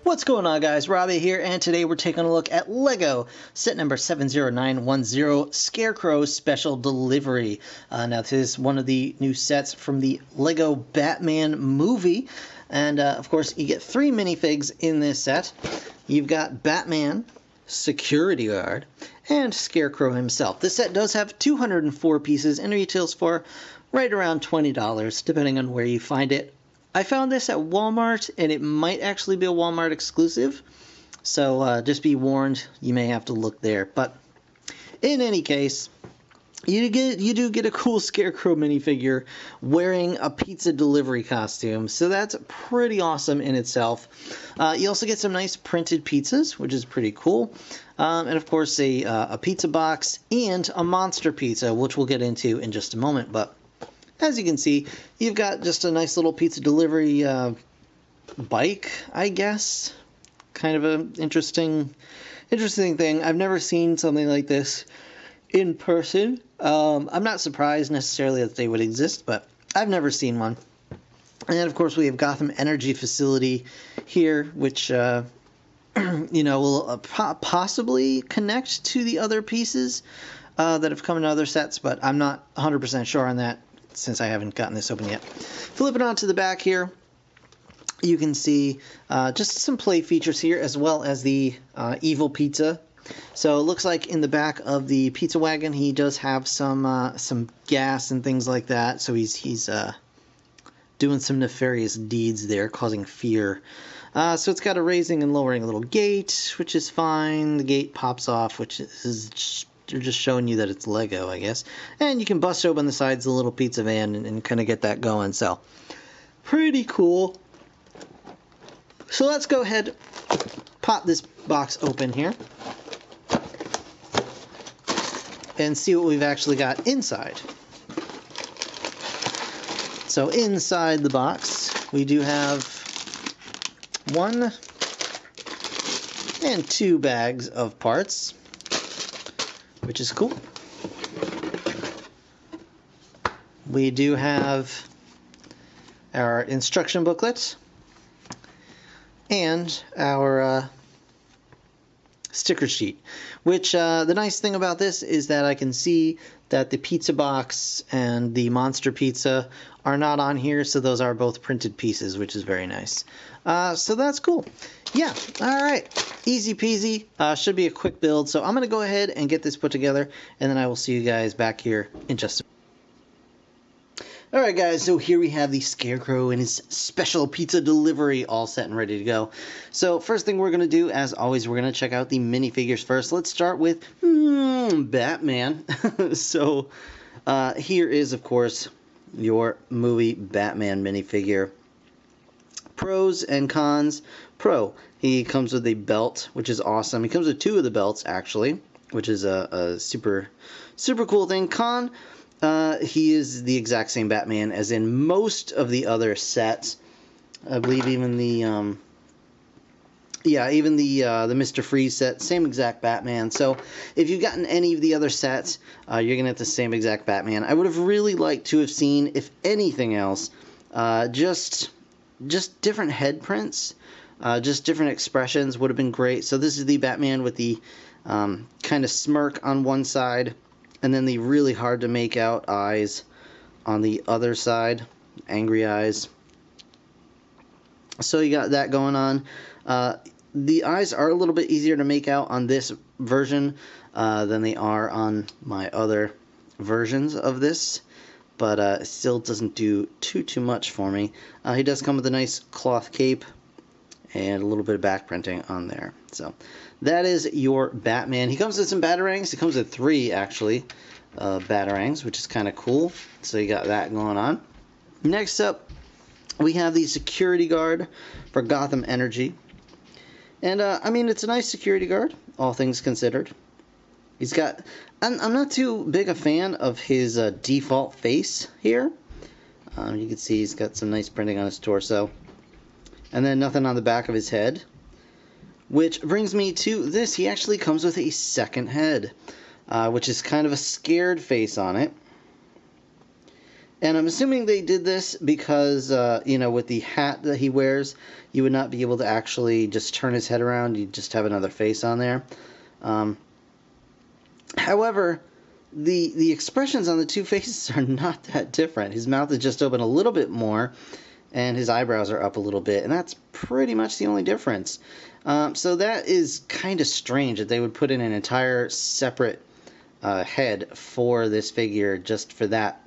What's going on, guys? Robbie here, and today we're taking a look at LEGO set number 70910 Scarecrow Special Delivery. Now, this is one of the new sets from the LEGO Batman movie, and of course, you get 3 minifigs in this set. You've got Batman, Security Guard, and Scarecrow himself. This set does have 204 pieces and retails for right around $20, depending on where you find it. I found this at Walmart, and it might actually be a Walmart exclusive, so just be warned, you may have to look there. But in any case, you do get a cool Scarecrow minifigure wearing a pizza delivery costume, so that's pretty awesome in itself. You also get some nice printed pizzas, which is pretty cool, and of course a pizza box and a monster pizza, which we'll get into in just a moment. But as you can see, you've got just a nice little pizza delivery bike, I guess. Kind of an interesting thing. I've never seen something like this in person. I'm not surprised necessarily that they would exist, but I've never seen one. And then, of course, we have Gotham Energy Facility here, which you know, will possibly connect to the other pieces that have come in other sets, but I'm not 100% sure on that, since I haven't gotten this open yet. Flipping on to the back here, you can see just some play features here, as well as the evil pizza. So it looks like in the back of the pizza wagon, he does have some gas and things like that. So he's doing some nefarious deeds there, causing fear. So it's got a raising and lowering little gate, which is fine. The gate pops off, which is they're just showing you that it's Lego, I guess. And you can bust open the sides of the little pizza van and kind of get that going. So, pretty cool. So let's go ahead, pop this box open here, and see what we've actually got inside. So inside the box, we do have 1 and 2 bags of parts, which is cool. We do have our instruction booklet and our sticker sheet, which the nice thing about this is that I can see that the pizza box and the monster pizza are not on here, so those are both printed pieces, which is very nice. So that's cool. Yeah, alright, easy peasy. Should be a quick build, so I'm going to go ahead and get this put together, and then I will see you guys back here in just a minute. Alright guys, so here we have the Scarecrow and his special pizza delivery all set and ready to go. So first thing we're going to do, as always, we're going to check out the minifigures first. Let's start with Batman. So here is, of course, your movie Batman minifigure. Pros and cons. Pro, he comes with a belt, which is awesome. He comes with 2 of the belts, actually, which is a super cool thing. Con, he is the exact same Batman as in most of the other sets. I believe even the Mr. Freeze set, same exact Batman. So if you've gotten any of the other sets, you're gonna get the same exact Batman. I would have really liked to have seen, if anything else, just different head prints, just different expressions would have been great. So this is the Batman with the kind of smirk on one side, and then the really hard to make out eyes on the other side, angry eyes. So you got that going on. The eyes are a little bit easier to make out on this version than they are on my other versions of this, but it still doesn't do too much for me. He does come with a nice cloth cape and a little bit of back printing on there. So that is your Batman. He comes with some batarangs. He comes with 3, actually, batarangs, which is kind of cool. So you got that going on. Next up, we have the security guard for Gotham Energy. And, I mean, it's a nice security guard, all things considered. He's got... I'm not too big a fan of his default face here. You can see he's got some nice printing on his torso. And then nothing on the back of his head. Which brings me to this. He actually comes with a second head, which is kind of a scared face on it. And I'm assuming they did this because, you know, with the hat that he wears, you would not be able to actually just turn his head around. You'd just have another face on there. However, the expressions on the two faces are not that different. His mouth is just open a little bit more, and his eyebrows are up a little bit, and that's pretty much the only difference. So that is kind of strange that they would put in an entire separate head for this figure just for that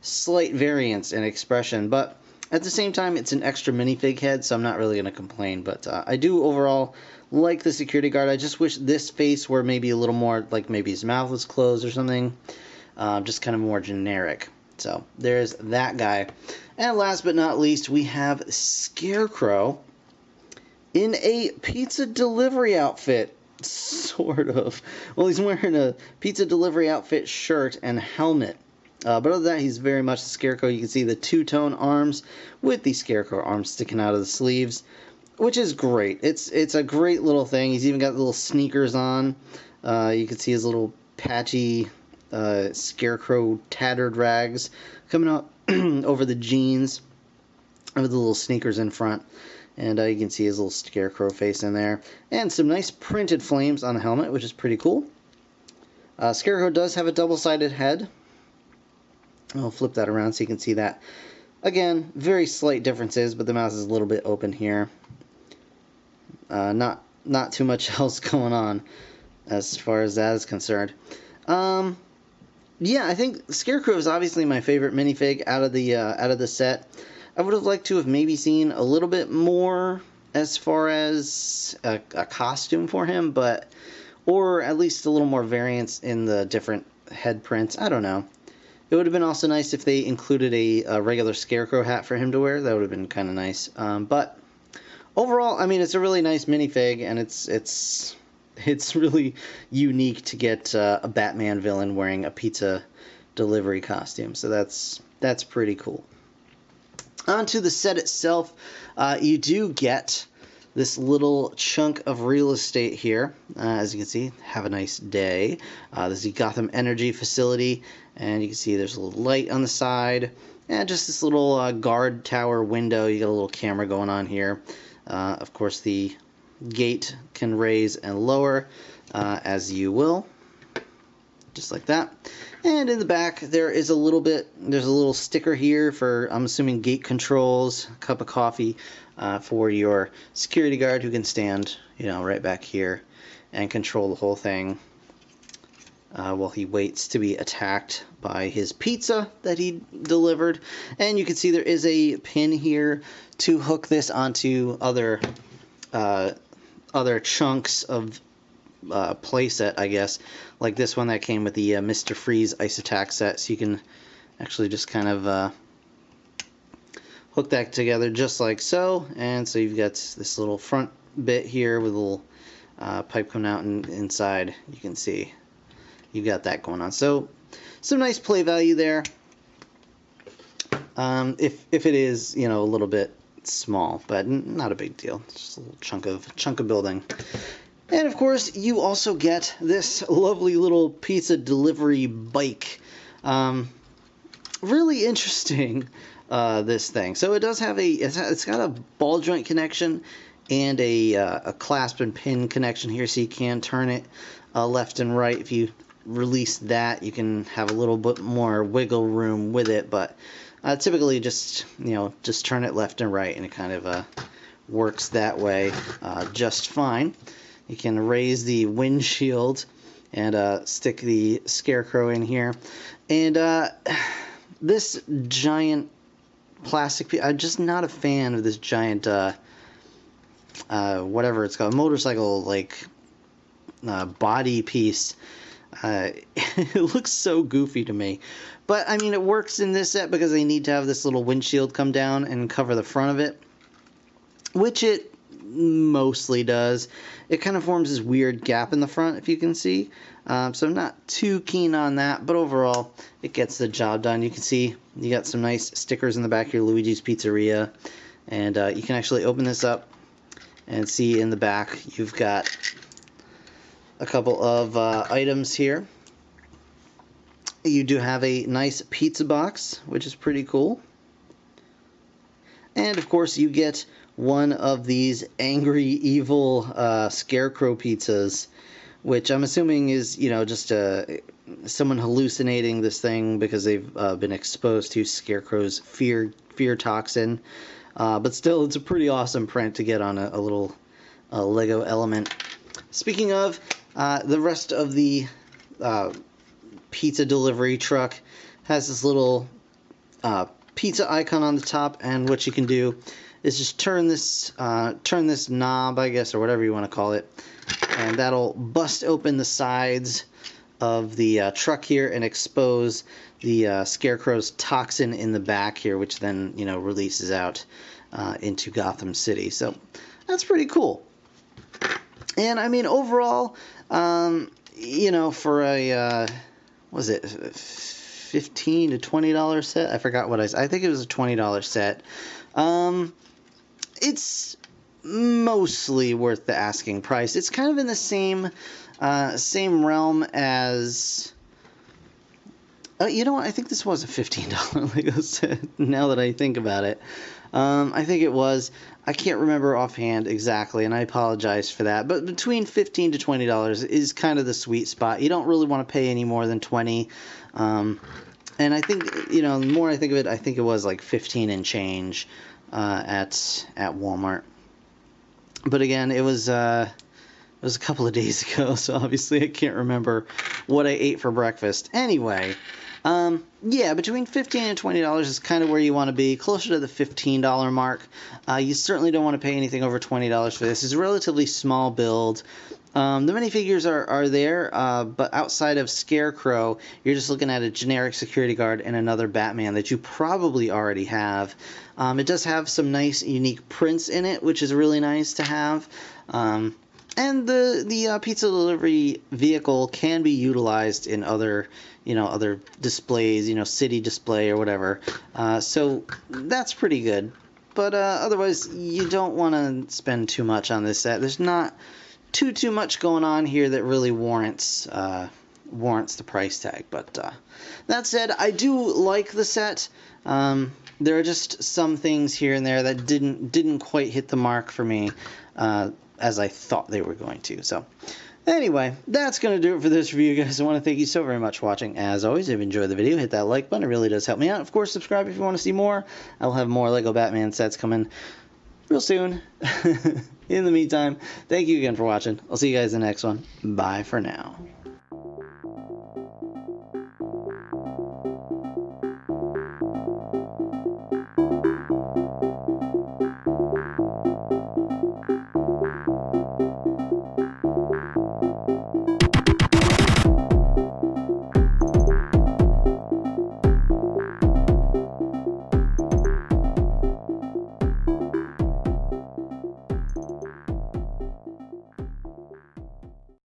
slight variance in expression. But at the same time, it's an extra minifig head, so I'm not really going to complain. But I do overall like the security guard. I just wish this face were maybe a little more, like maybe his mouth was closed or something. Just kind of more generic. So there's that guy. And last but not least, we have Scarecrow in a pizza delivery outfit. Sort of. Well, he's wearing a pizza delivery outfit shirt and helmet. But other than that, he's very much the Scarecrow. You can see the two-tone arms with the Scarecrow arms sticking out of the sleeves, which is great. It's a great little thing. He's even got little sneakers on. You can see his little patchy Scarecrow tattered rags coming up over the jeans with the little sneakers in front. And you can see his little Scarecrow face in there. And some nice printed flames on the helmet, which is pretty cool. Scarecrow does have a double-sided head. I'll flip that around so you can see that. Again, very slight differences, but the mouth is a little bit open here. Not too much else going on as far as that is concerned. Yeah, I think Scarecrow is obviously my favorite minifig out of the set. I would have liked to have maybe seen a little bit more as far as a costume for him, or at least a little more variance in the different head prints. I don't know. It would have been also nice if they included a regular Scarecrow hat for him to wear. That would have been kind of nice. But overall, I mean, it's a really nice minifig, and it's really unique to get a Batman villain wearing a pizza delivery costume. So that's pretty cool. Onto the set itself, you do get this little chunk of real estate here. As you can see, have a nice day. This is the Gotham Energy facility, and you can see there's a little light on the side, and just this little guard tower window. You got a little camera going on here. Of course, the gate can raise and lower as you will, just like that. And in the back, there's a little sticker here for, I'm assuming, gate controls, a cup of coffee for your security guard who can stand, you know, right back here and control the whole thing while he waits to be attacked by his pizza that he delivered. And you can see there is a pin here to hook this onto other chunks of playset, I guess, like this one that came with the Mr. Freeze Ice Attack set. So you can actually just kind of hook that together just like so. And so you've got this little front bit here with a little pipe coming out, and inside you can see you've got that going on. So some nice play value there. If it is, you know, a little bit small, but not a big deal. It's just a little chunk of building. And of course, you also get this lovely little pizza delivery bike. Really interesting, this thing. So it does have it's got a ball joint connection and a clasp and pin connection here, so you can turn it left and right. If you release that, you can have a little bit more wiggle room with it, but typically just turn it left and right, and it kind of works that way just fine. You can raise the windshield and stick the Scarecrow in here. And this giant plastic piece, I'm just not a fan of this giant, whatever it's called, motorcycle, like, body piece. It looks so goofy to me. But, I mean, it works in this set because they need to have this little windshield come down and cover the front of it, which it mostly does. It kind of forms this weird gap in the front, if you can see. So I'm not too keen on that, but overall, it gets the job done. You can see you got some nice stickers in the back here, Luigi's Pizzeria, and you can actually open this up and see in the back you've got a couple of items here. You do have a nice pizza box, which is pretty cool. And of course you get one of these angry, evil Scarecrow pizzas, which I'm assuming is, just someone hallucinating this thing because they've been exposed to Scarecrow's fear toxin. But still, it's a pretty awesome print to get on a little Lego element. Speaking of, the rest of the pizza delivery truck has this little pizza icon on the top, and what you can do is just turn this knob, I guess, or whatever you want to call it, and that'll bust open the sides of the truck here and expose the Scarecrow's toxin in the back here, which then releases out into Gotham City. So that's pretty cool. And I mean, overall, for a was it $15 to $20 set? I forgot what I think it was a $20 set. It's mostly worth the asking price. It's kind of in the same realm as. You know what? I think this was a $15 Lego set. Now that I think about it, I think it was. I can't remember offhand exactly, and I apologize for that. But between $15 to $20 is kind of the sweet spot. You don't really want to pay any more than $20. And I think, the more I think of it, I think it was like 15 and change at Walmart. But again, it was a couple of days ago, so obviously I can't remember what I ate for breakfast. Anyway, yeah, between $15 and $20 is kind of where you want to be, closer to the $15 mark. You certainly don't want to pay anything over $20 for this. It's a relatively small build. The minifigures are there, but outside of Scarecrow, you're just looking at a generic security guard and another Batman that you probably already have. It does have some nice, unique prints in it, which is really nice to have. And the pizza delivery vehicle can be utilized in other displays, city display or whatever. So that's pretty good. But otherwise, you don't want to spend too much on this set. There's not too much going on here that really warrants the price tag. But that said, I do like the set. There are just some things here and there that didn't quite hit the mark for me as I thought they were going to. So anyway, that's going to do it for this review, guys. I want to thank you so very much for watching. As always, if you enjoyed the video, hit that like button. It really does help me out. Of course, subscribe if you want to see more. I'll have more Lego Batman sets coming real soon. In the meantime, thank you again for watching. I'll see you guys in the next one. Bye for now.